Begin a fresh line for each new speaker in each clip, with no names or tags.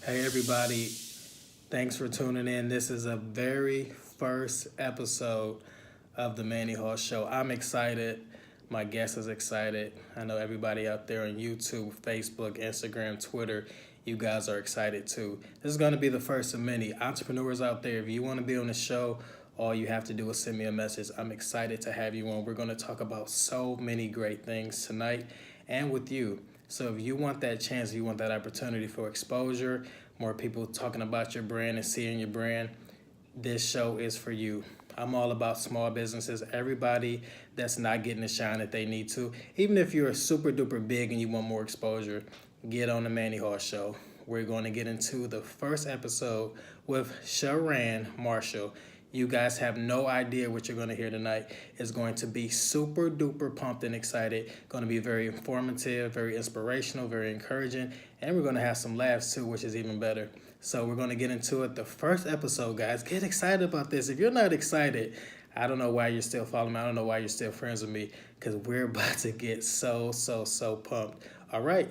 Hey everybody, thanks for tuning in. This is a very first episode of the Manny Hall Show. I'm excited. My guest is excited. I know everybody out there on YouTube, Facebook, Instagram, Twitter, you guys are excited too. This is going to be the first of many. Entrepreneurs out there, if you want to be on the show, all you have to do is send me a message. I'm excited to have you on. We're going to talk about so many great things tonight and with you. So if you want that chance, if you want that opportunity for exposure, more people talking about your brand and seeing your brand, this show is for you. I'm all about small businesses, everybody that's not getting the shine that they need to. Even if you're super duper big and you want more exposure, get on the Manny Hall Show. We're going to get into the first episode with Sha'Ran Marshall. You guys have no idea what you're going to hear tonight. It's going to be super duper pumped and excited. Going to be very informative, very inspirational, very encouraging. And we're going to have some laughs too, which is even better. So we're going to get into it. The first episode, guys. Get excited about this. If you're not excited, I don't know why you're still following me. I don't know why you're still friends with me. Because we're about to get so pumped. All right.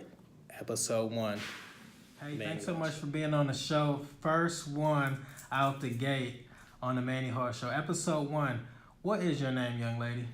Episode 1.
Hey, thanks so much for being on the show. First one out the gate on the Manny Hall Show. Episode 1. What is your name, young lady?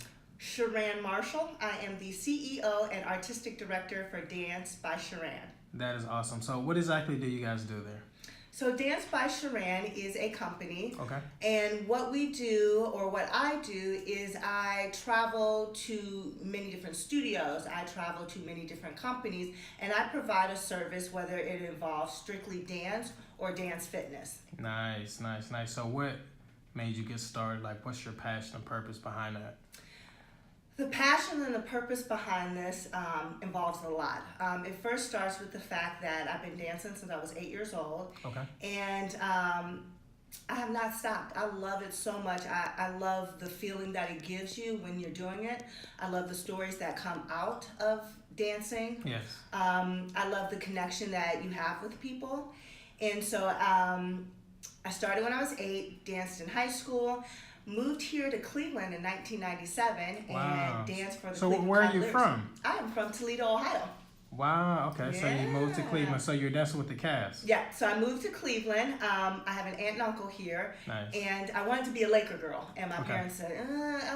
Sha'Ran Marshall. I am the CEO and Artistic Director for Dance by ShaRan.
That is awesome. So what exactly do you guys do there?
So Dance by ShaRan is a company.
Okay.
And what we do, or what I do, is I travel to many different studios. I travel to many different companies, and I provide a service, whether it involves strictly dance or dance fitness.
Nice. So what made you get started? Like, what's your passion and purpose behind that?
The passion and the purpose behind this involves a lot. It first starts with the fact that I've been dancing since I was 8 years old.
Okay.
And I have not stopped. I love it so much. I love the feeling that it gives you when you're doing it. I love the stories that come out of dancing.
Yes.
I love the connection that you have with people. And so I started when I was 8, danced in high school, moved here to Cleveland in 1997 and danced for the Cleveland
So where are you
Cavaliers.
from?
I am from Toledo, Ohio.
Wow, okay.
Yeah.
So you moved to Cleveland. So you're dancing with the Cavs.
Yeah, so I moved to Cleveland. I have an aunt and uncle here.
Nice.
And I wanted to be a Laker girl. And my
Okay.
parents said,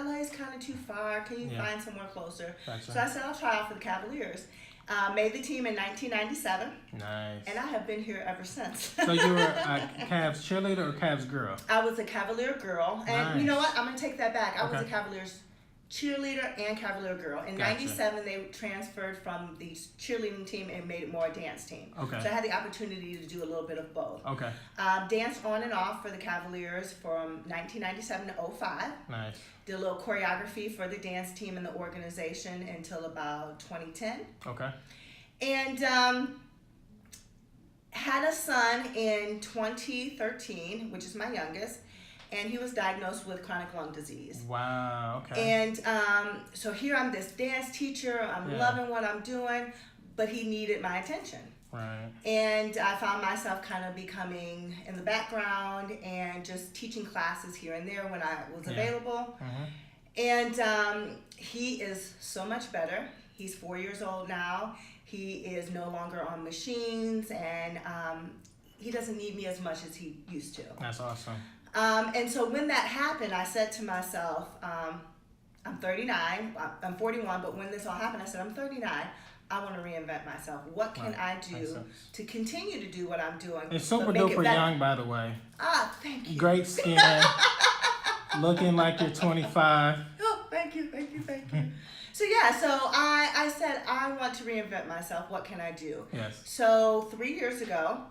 LA is kind of too far. Can you find somewhere closer?
Gotcha.
So I said, I'll try out for the Cavaliers. Made the team in 1997.
Nice.
And I have been here ever since.
So you were a Cavs cheerleader or Cavs girl?
I was a Cavalier girl. And
Nice.
you know what? I'm going to take that back. I was
Okay.
a Cavaliers cheerleader and Cavalier girl. In
Gotcha.
97, they transferred from the cheerleading team and made it more a dance team.
Okay.
So I had the opportunity to do a little bit of both.
Okay.
Danced on and off for the Cavaliers from 1997 to 05.
Nice.
Did a little choreography for the dance team and the organization until about 2010.
Okay.
And had a son in 2013, which is my youngest, and he was diagnosed with chronic lung disease.
Wow, okay.
And so here I'm this dance teacher, I'm loving what I'm doing, but he needed my attention.
Right.
And I found myself kind of becoming in the background and just teaching classes here and there when I was available.
Mm-hmm.
And he is so much better. He's 4 years old now. He is no longer on machines, and he doesn't need me as much as he used to.
That's awesome.
And so when that happened, I said to myself, I'm 39, I'm 41, but when this all happened, I said, I'm 39. I want to reinvent myself. What can I do to continue to do what I'm doing?
It's super duper young, by the way.
Ah, thank you.
Great skin. Looking like you're 25.
Oh, thank you. So I said, I want to reinvent myself. What can I do?
Yes.
So 3 years ago,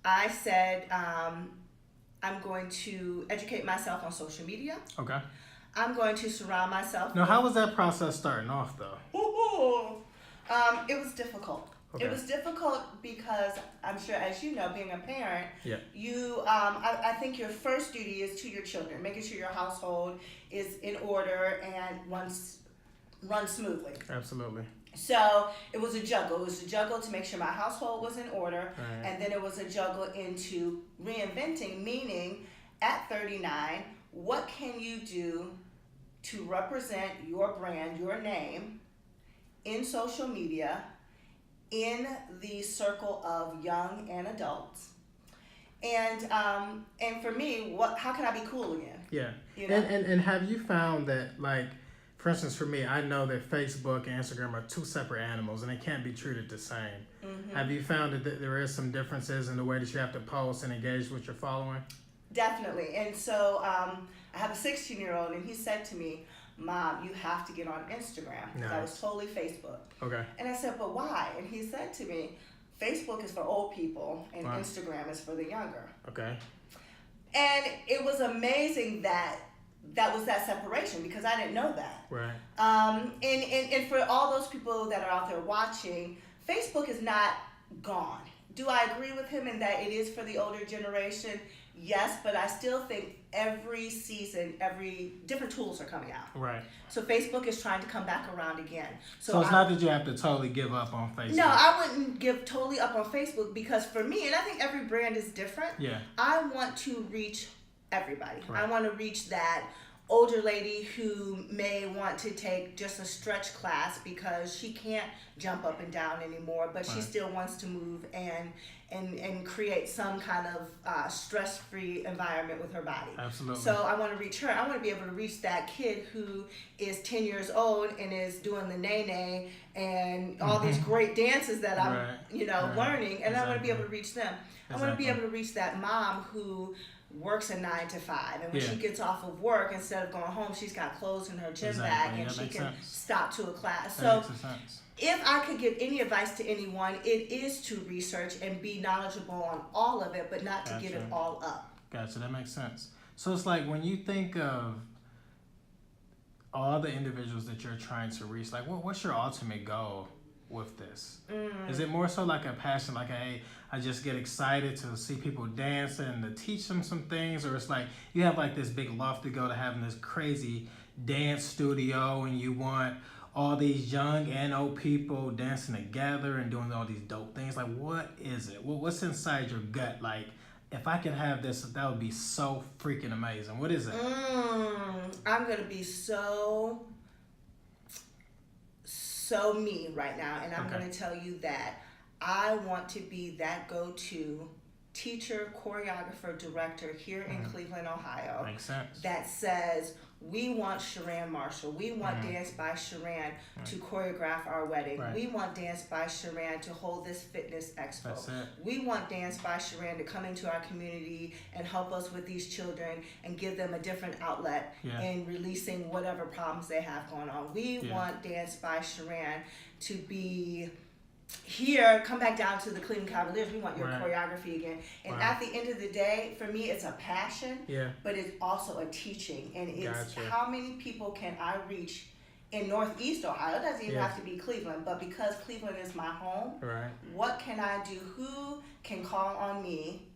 I said, I'm going to educate myself on social media.
Okay.
I'm going to surround myself.
Now, how was that process starting off, though?
It was difficult.
Okay.
It was difficult because I'm sure, as you know, being a parent,
you,
I think your first duty is to your children, making sure your household is in order and runs smoothly.
Absolutely.
So it was a juggle. It was a juggle to make sure my household was in order,
Right.
and then it was a juggle into reinventing, meaning at 39, what can you do to represent your brand, your name, in social media, in the circle of young and adults. And for me, how can I be cool again?
Yeah.
You know?
And have you found that, like, for instance, for me, I know that Facebook and Instagram are two separate animals and they can't be treated the same.
Mm-hmm.
Have you found that there is some differences in the way that you have to post and engage with your following?
Definitely. And so I have a 16-year-old, and he said to me, Mom, you have to get on Instagram.
Nice.
That was totally Facebook.
Okay.
And I said, but why? And he said to me, Facebook is for old people and
Wow.
Instagram is for the younger.
Okay.
And it was amazing that was that separation, because I didn't know that.
Right.
And for all those people that are out there watching, Facebook is not gone. Do I agree with him in that it is for the older generation? Yes, but I still think every season, different tools are coming out.
Right.
So Facebook is trying to come back around again.
So it's not that you have to totally give up on Facebook.
No, I wouldn't give totally up on Facebook, because for me, and I think every brand is different,
Yeah.
I want to reach everybody.
Right.
I want to reach that older lady who may want to take just a stretch class because she can't jump up and down anymore, but she
Right.
still wants to move and create some kind of stress-free environment with her body.
Absolutely.
So I want to reach her. I want to be able to reach that kid who is 10 years old and is doing the nae and all these great dances that I'm,
Right.
learning, and I want to be
Exactly.
able to reach them. I want to be
Exactly.
able to reach that mom who works a 9 to 5, and when
Yeah.
she gets off of work, instead of going home, she's got clothes in her gym
Exactly.
bag, and
That
she
makes
can
sense.
stop to a class.
That
So
makes sense.
if I could give any advice to anyone, it is to research and be knowledgeable on all of it, but not to give it
Gotcha.
all up.
Gotcha. That makes sense. So it's like when you think of all the individuals that you're trying to reach, like what's your ultimate goal with this? Is it more so like a passion, like, hey, I just get excited to see people dance and to teach them some things? Or it's like you have like this big loft to go to having this crazy dance studio and you want all these young and old people dancing together and doing all these dope things? Like, what is it? What's inside your gut? Like, if I could have this, that would be so freaking amazing. What is it?
I'm gonna be so me right now, and I'm
Okay.
gonna tell you that I want to be that go-to teacher, choreographer, director here in Cleveland, Ohio,
Makes sense.
that says, we want Sha'Ran Marshall, we want Dance by ShaRan to choreograph our wedding,
Right.
we want Dance by ShaRan to hold this fitness expo,
That's it.
we want Dance by ShaRan to come into our community and help us with these children and give them a different outlet
Yeah.
in releasing whatever problems they have going on. We
Yeah.
want Dance by ShaRan to be here, come back down to the Cleveland Cavaliers. We want your
Right.
choreography again. And
Wow.
at the end of the day, for me, it's a passion,
Yeah.
but it's also a teaching. And it's
Gotcha.
how many people can I reach in Northeast Ohio? It doesn't even
Yeah.
have to be Cleveland, but because Cleveland is my home,
Right.
what can I do? Who can call on me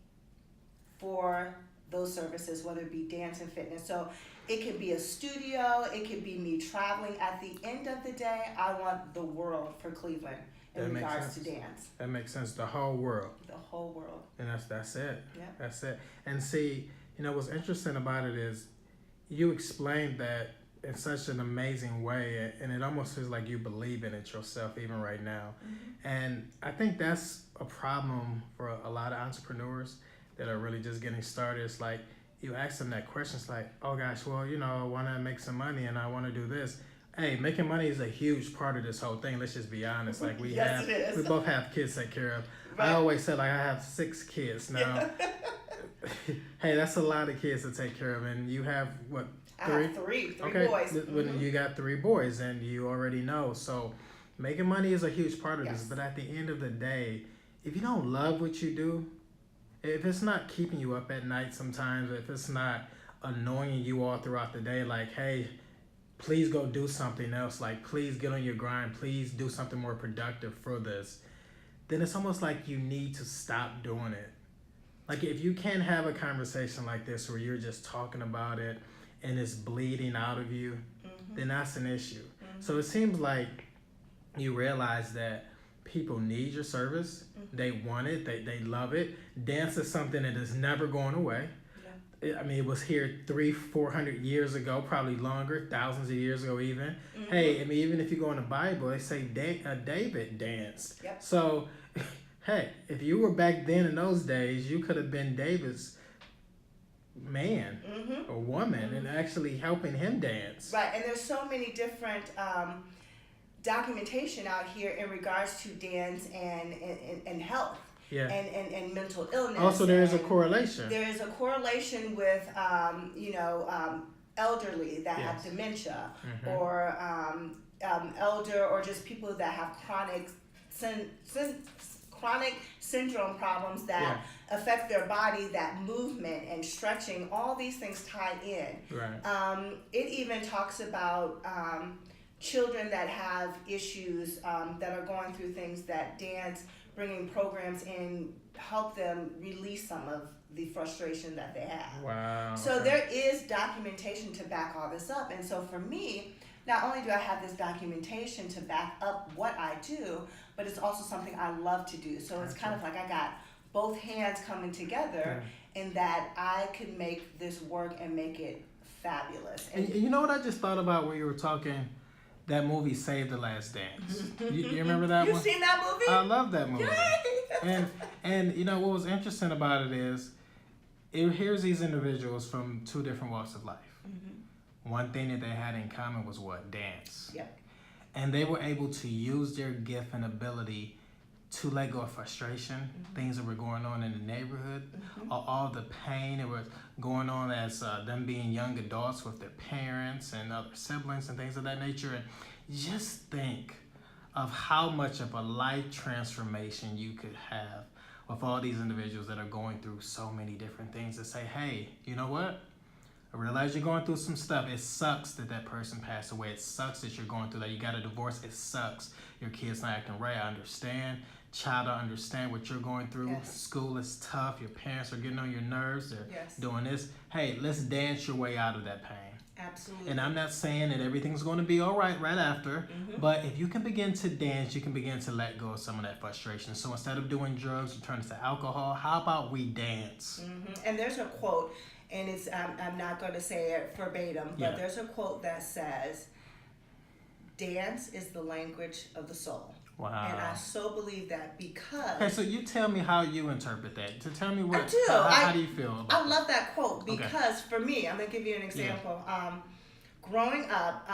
for those services, whether it be dance and fitness? So it could be a studio, it could be me traveling. At the end of the day, I want the world for Cleveland in
That makes
regards to
sense.
dance.
That makes sense. The whole world.
The whole world.
And that's it.
Yeah.
That's it. And see, what's interesting about it is you explained that in such an amazing way, and it almost feels like you believe in it yourself even right now. And I think that's a problem for a lot of entrepreneurs that are really just getting started. It's like you ask them that question, it's like, oh gosh, well, I want to make some money and I want to do this. Hey, making money is a huge part of this whole thing. Let's just be honest. Like
Yes, it is.
we both have kids to take care of.
Right.
I always said, like, I have 6 kids now. Hey, that's a lot of kids to take care of, and you have what?
I have three
Okay,
boys.
when you got 3 boys, and you already know. So, making money is a huge part of
Yes.
this. But at the end of the day, if you don't love what you do, if it's not keeping you up at night sometimes, if it's not annoying you all throughout the day, like, hey, please go do something else. Like, please get on your grind. Please do something more productive for this. Then it's almost like you need to stop doing it. Like, if you can't have a conversation like this where you're just talking about it and it's bleeding out of you, then that's an issue. So it seems like you realize that people need your service. They want it. They love it. Dance is something that is never going away. I mean, it was here 300-400 years ago, probably longer, thousands of years ago even.
Mm-hmm.
Hey, I mean, even if you go in the Bible, they say David danced.
Yep.
So, hey, if you were back then in those days, you could have been David's man
Mm-hmm.
or woman and actually helping him dance.
Right, and there's so many different documentation out here in regards to dance and health.
Yeah.
And mental illness.
Also, there is a
and
correlation.
There is a correlation with, elderly that have
Yes.
dementia,
Mm-hmm.
or elder, or just people that have chronic syndrome problems that affect their body, that movement and stretching, all these things tie in.
Right.
It even talks about children that have issues, that are going through things, that dance, bringing programs in, help them release some of the frustration that they have.
Wow.
So
okay.
there is documentation to back all this up. And so for me, not only do I have this documentation to back up what I do, but it's also something I love to do. So it's kind of like I got both hands coming together in that I could make this work and make it fabulous.
And you know what I just thought about when you were talking? That movie, Save the Last Dance. You remember that one?
You've seen that movie?
I love that movie.
Yay!
And you know what was interesting about it is, here's these individuals from two different walks of life.
Mm-hmm.
One thing that they had in common was what? Dance.
Yep.
And they were able to use their gift and ability to let go of frustration, things that were going on in the neighborhood, all the pain that was going on as them being young adults with their parents and other siblings and things of that nature. And just think of how much of a life transformation you could have with all these individuals that are going through so many different things, to say, hey, you know what? I realize you're going through some stuff. It sucks that that person passed away. It sucks that you're going through that. You got a divorce. It sucks. Your kid's not acting right. I understand. Child, I understand what you're going through.
Yes.
School is tough. Your parents are getting on your nerves. They're
Yes.
doing this. Hey, let's dance your way out of that pain.
Absolutely.
And I'm not saying that everything's going to be all right after, but if you can begin to dance, you can begin to let go of some of that frustration. So instead of doing drugs, you turn to alcohol. How about we dance?
And there's a quote, and it's I'm not going to say it verbatim, but
Yeah.
there's a quote that says, "Dance is the language of the soul."
Wow.
And I so believe that because
Okay, so you tell me how you interpret that. So tell me what.
I do.
How do you feel about
I
that?
love that quote because for me, I'm gonna give you an example. Growing up,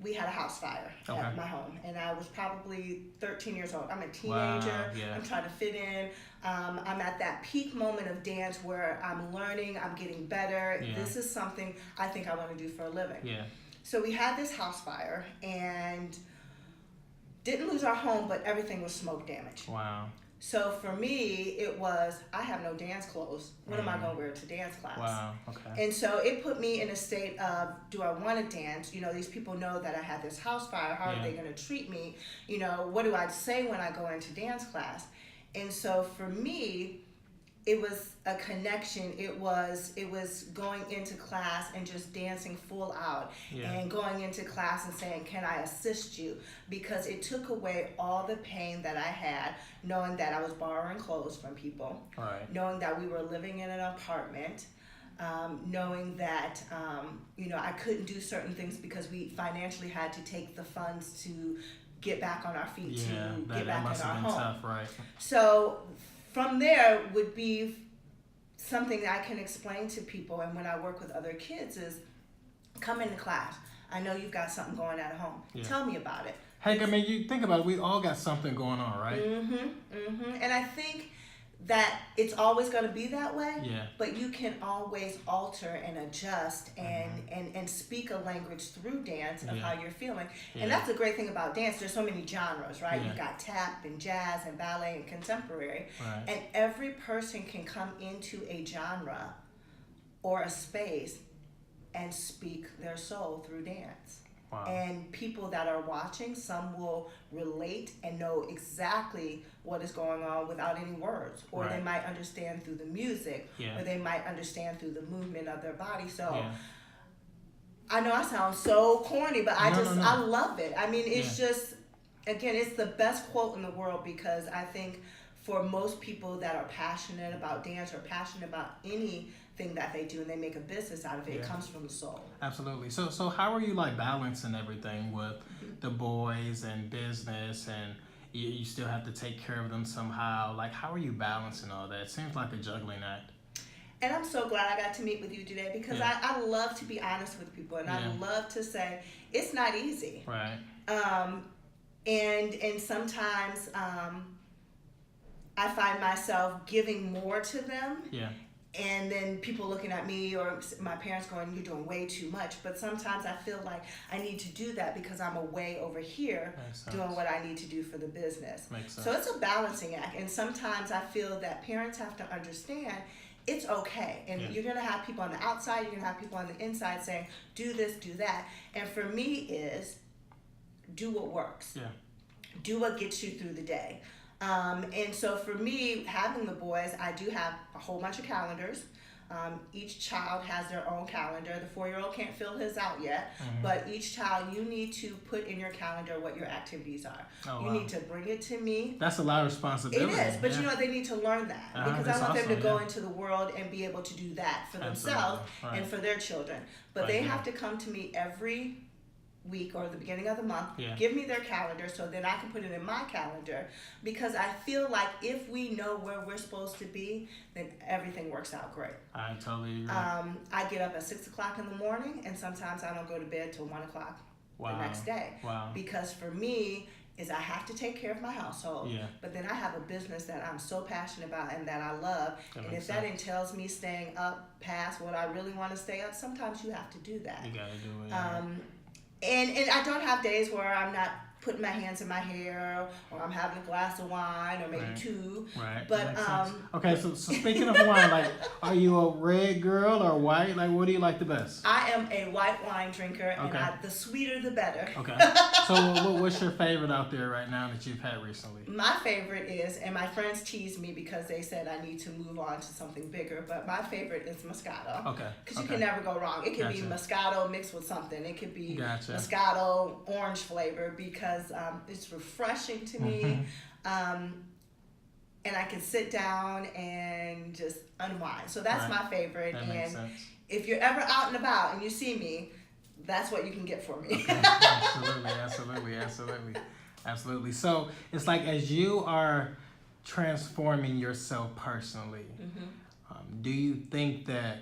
we had a house fire at my home, and I was probably 13 years old. I'm a teenager.
Wow, yeah.
I'm trying to fit in. I'm at that peak moment of dance where I'm learning, I'm getting better.
Yeah.
This is something I think I want to do for a living.
Yeah.
So we had this house fire and didn't lose our home, but everything was smoke damage.
Wow.
So for me, it was, I have no dance clothes. What am I going to wear to dance class?
Wow. Okay.
And so it put me in a state of, do I want to dance? You know, these people know that I had this house fire. How are they going to treat me? You know, what do I say when I go into dance class? And so for me, it was a connection. It was going into class and just dancing full out and going into class and saying, can I assist you? Because it took away all the pain that I had, knowing that I was borrowing clothes from people, knowing that we were living in an apartment, knowing that, I couldn't do certain things because we financially had to take the funds to get back on our feet, get back in our home.
Tough, right?
So from there would be something that I can explain to people, and when I work with other kids, is come into class. I know you've got something going on at home. Tell me about it.
Heck, I mean, you think about it. We all got something going on, right?
And I think that it's always going to be that way.
Yeah.
But you can always alter and adjust and speak a language through dance of how you're feeling. And that's the great thing about dance. There's so many genres, right? You've got tap and jazz and ballet and contemporary. And every person can come into a genre or a space and speak their soul through dance.
Wow.
And people that are watching, some will relate and know exactly what is going on without any words, or they might understand through the music, or they might understand through the movement of their body. So I know I sound so corny, but I love it. I mean, it's just, again, it's the best quote in the world, because I think for most people that are passionate about dance or passionate about anything thing that they do and they make a business out of it. It comes from the soul.
Absolutely. So how are you like balancing everything with the boys and business, and you still have to take care of them somehow? Like, how are you balancing all that? It seems like a juggling act.
And I'm so glad I got to meet with you today, because I love to be honest with people, and I love to say it's not easy.
Right.
And sometimes I find myself giving more to them.
Yeah.
And then people looking at me or my parents going, you're doing way too much. But sometimes I feel like I need to do that because I'm away over here doing what I need to do for the business.
Makes sense.
So it's a balancing act. And sometimes I feel that parents have to understand it's okay. And you're going to have people on the outside, you're going to have people on the inside saying, do this, do that. And for me is do what works.
Yeah.
Do what gets you through the day. And so for me, having the boys, I do have a whole bunch of calendars. Each child has their own calendar. The 4-year-old can't fill his out yet, but each child, you need to put in your calendar what your activities are. You need to bring it to me.
That's a lot of responsibility.
It is, but you know, they need to learn that, because I want them to go into the world and be able to do that for themselves and for their children. But they have to come to me every week or the beginning of the month, give me their calendar so then I can put it in my calendar, because I feel like if we know where we're supposed to be, then everything works out great.
I totally agree.
I get up at 6 o'clock in the morning, and sometimes I don't go to bed till 1 o'clock the next day. Because for me is I have to take care of my household, but then I have a business that I'm so passionate about and that I love, and if that entails me staying up past what I really want to stay up, sometimes you have to do that.
You gotta do it.
And I don't have days where I'm not putting my hands in my hair, or I'm having a glass of wine, or maybe two.
Right.
But
okay, so speaking of wine, like, are you a red girl or white? Like, what do you like the best?
I am a white wine drinker, and the sweeter the better.
Okay. So what's your favorite out there right now that you've had recently?
My favorite is, and my friends tease me because they said I need to move on to something bigger, but my favorite is Moscato.
Okay.
Because you can never go wrong. It could be Moscato mixed with something. It could be Moscato orange flavor, because it's refreshing to me. And I can sit down and just unwind. So that's my favorite.
That makes sense.
If you're ever out and about and you see me, that's what you can get for me.
Absolutely. So it's like, as you are transforming yourself personally, do you think that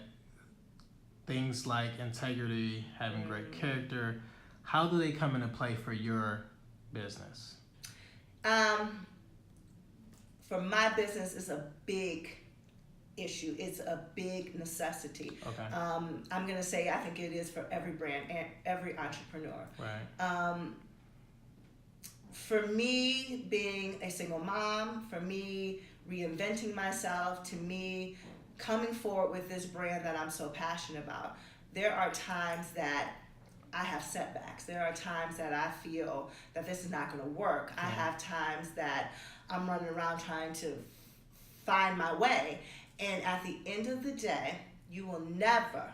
things like integrity, having great character, how do they come into play for your business?
For my business, it's a big issue. It's a big necessity.
Okay.
I'm going to say I think it is for every brand and every entrepreneur.
Right.
For me, being a single mom, for me reinventing myself, to me coming forward with this brand that I'm so passionate about, there are times that I have setbacks. There are times that I feel that this is not going to work. I have times that I'm running around trying to find my way. And at the end of the day, you will never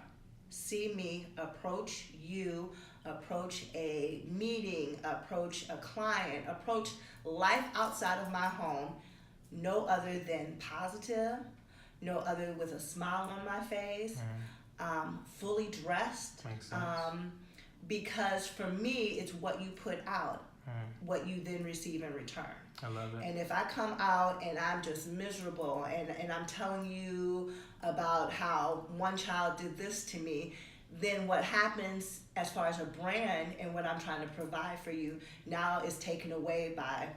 see me approach you, approach a meeting, approach a client, approach life outside of my home, no other than positive, no other with a smile on my face, fully dressed.
Makes sense.
Because for me, it's what you put out, what you then receive in return.
I love it.
And if I come out and I'm just miserable and I'm telling you about how one child did this to me, then what happens as far as a brand and what I'm trying to provide for you now is taken away by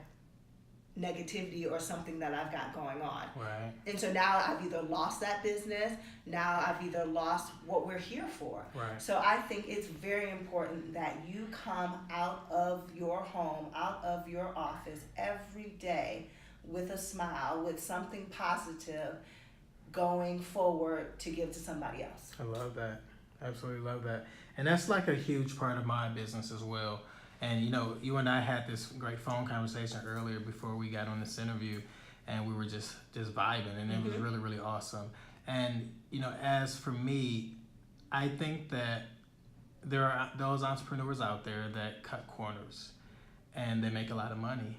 negativity or something that I've got going on.
Right.
And so now I've either lost that business, now I've either lost what we're here for.
Right.
So I think it's very important that you come out of your home, out of your office every day with a smile, with something positive going forward to give to somebody else.
I love that. Absolutely love that. And that's like a huge part of my business as well. And, you know, you and I had this great phone conversation earlier before we got on this interview, and we were just vibing, and it was really, really awesome. And, you know, as for me, I think that there are those entrepreneurs out there that cut corners and they make a lot of money.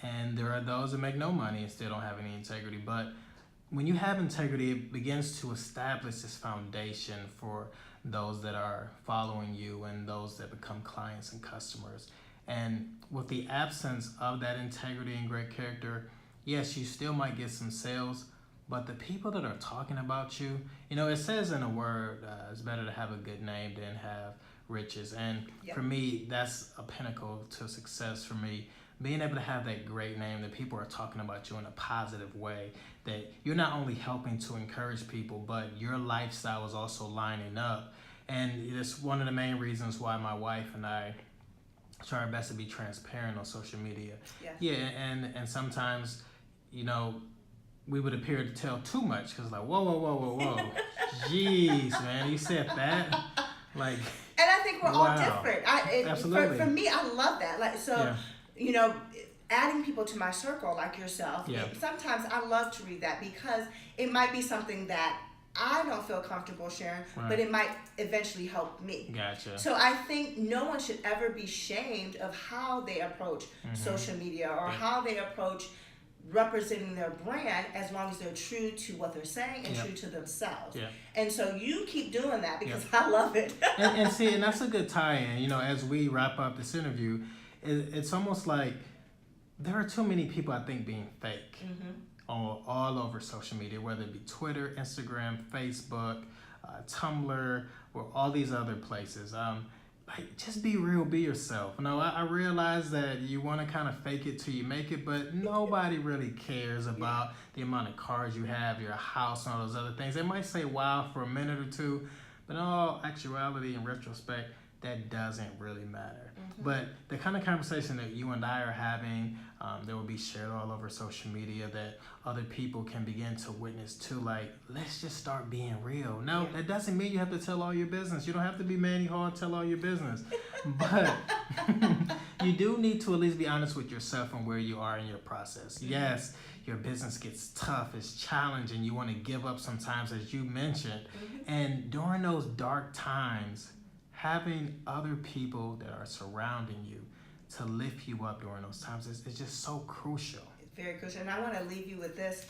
And there are those that make no money and still don't have any integrity. But when you have integrity, it begins to establish this foundation for those that are following you and those that become clients and customers. And with the absence of that integrity and great character, yes, you still might get some sales, but the people that are talking about you, it says in a word, it's better to have a good name than have riches. And
Yep.
for me, that's a pinnacle to success for me. Being able to have that great name, that people are talking about you in a positive way, that you're not only helping to encourage people, but your lifestyle is also lining up. And it's one of the main reasons why my wife and I try our best to be transparent on social media.
Yes.
Yeah, and sometimes, we would appear to tell too much because whoa. Jeez, man, you said that? Like,
And I think we're all
wow.
different.
Absolutely.
For me, I love that. Like, so,
Yeah.
adding people to my circle like yourself,
Yeah.
sometimes I love to read that because it might be something that I don't feel comfortable sharing,
Right.
but it might eventually help me.
Gotcha.
So I think no one should ever be shamed of how they approach social media or how they approach representing their brand, as long as they're true to what they're saying and
Yep.
true to themselves.
Yeah.
And so you keep doing that because I love it.
and that's a good tie-in. As we wrap up this interview, it's almost like there are too many people, I think, being fake all over social media, whether it be Twitter, Instagram, Facebook, Tumblr, or all these other places. Just be real, be yourself. I realize that you want to kind of fake it till you make it, but nobody really cares about the amount of cars you have, your house, and all those other things. They might say wow for a minute or two, but in all actuality and retrospect, that doesn't really matter. But the kind of conversation that you and I are having, that will be shared all over social media, that other people can begin to witness to, like, let's just start being real. No, that doesn't mean you have to tell all your business. You don't have to be Manny Hall and tell all your business. But you do need to at least be honest with yourself and where you are in your process. Yes, your business gets tough, it's challenging, you want to give up sometimes, as you mentioned. And during those dark times, having other people that are surrounding you to lift you up during those times is just so crucial.
Very crucial. And I want to leave you with this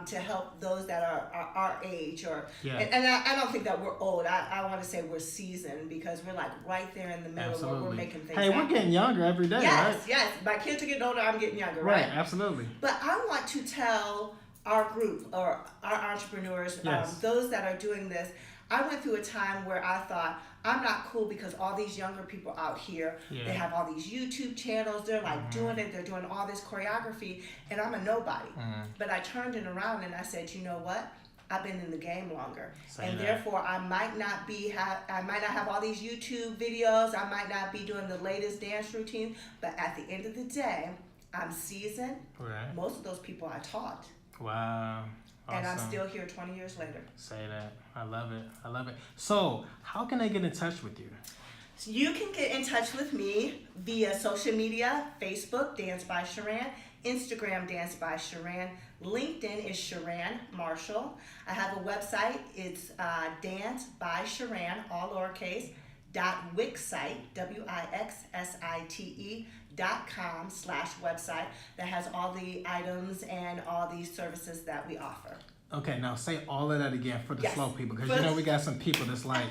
to help those that are our age, or
Yeah.
and I don't think that we're old. I want to say we're seasoned because we're like right there in the middle where we're making things
Hey, we're
happen.
getting younger every day,
Yes,
right?
yes. My kids are getting older, I'm getting younger,
Right,
right?
absolutely.
But I want to tell our group or our entrepreneurs,
Yes.
those that are doing this, I went through a time where I thought, I'm not cool because all these younger people out here, they have all these YouTube channels, they're like doing it, they're doing all this choreography, and I'm a nobody. But I turned it around and I said, you know what? I've been in the game longer, and therefore I might not have all these YouTube videos, I might not be doing the latest dance routine, but at the end of the day, I'm seasoned.
Right.
Most of those people I taught.
Wow. Awesome.
And I'm still here 20 years later.
Say that. I love it. So, how can they get in touch with you?
So you can get in touch with me via social media, Facebook, Dance by ShaRan, Instagram, Dance by ShaRan, LinkedIn is Sha'Ran Marshall. I have a website, it's Dance by ShaRan, all lowercase, .wixsite, wixsite.com/website that has all the items and all these services that we offer.
Okay, now say all of that again for the
Yes.
slow people, because we got some people that's like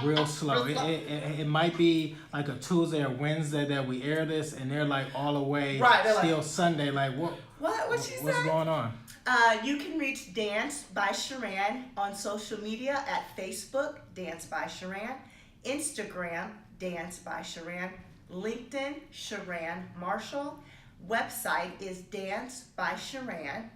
real slow.
Real slow.
It might be like a Tuesday or Wednesday that we air this, and they're like all the way
Right,
still Sunday. Like what?
What she
What's
say?
going on?
You can reach Dance by ShaRan on social media at Facebook, Dance by ShaRan, Instagram, Dance by ShaRan, LinkedIn, Sha'Ran Marshall. Website is dancebyShaRan.wixsite,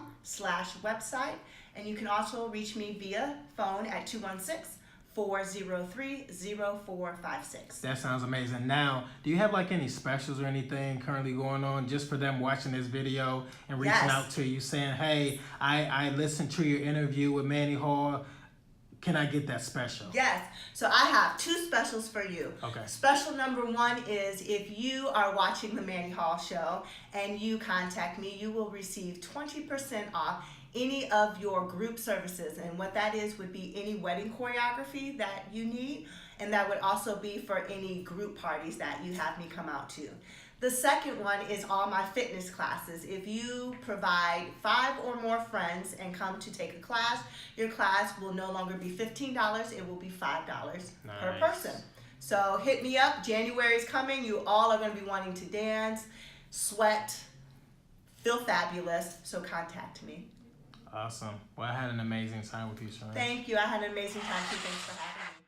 wixsite.com/website. And you can also reach me via phone at 216-403-0456.
That sounds amazing. Now, do you have like any specials or anything currently going on just for them watching this video and reaching
Yes.
out to you saying, hey, I listened to your interview with Manny Hall. Can I get that special?
Yes. So I have two specials for you.
Okay.
Special number one is if you are watching the Manny Hall Show and you contact me, you will receive 20% off any of your group services. And what that is would be any wedding choreography that you need. And that would also be for any group parties that you have me come out to. The second one is all my fitness classes. If you provide 5 or more friends and come to take a class, your class will no longer be $15, it will be $5 per
Nice.
person. So hit me up, January's coming, you all are gonna be wanting to dance, sweat, feel fabulous, so contact me.
Awesome. Well, I had an amazing time with you, ShaRan.
Thank you, I had an amazing time too, thanks for having me.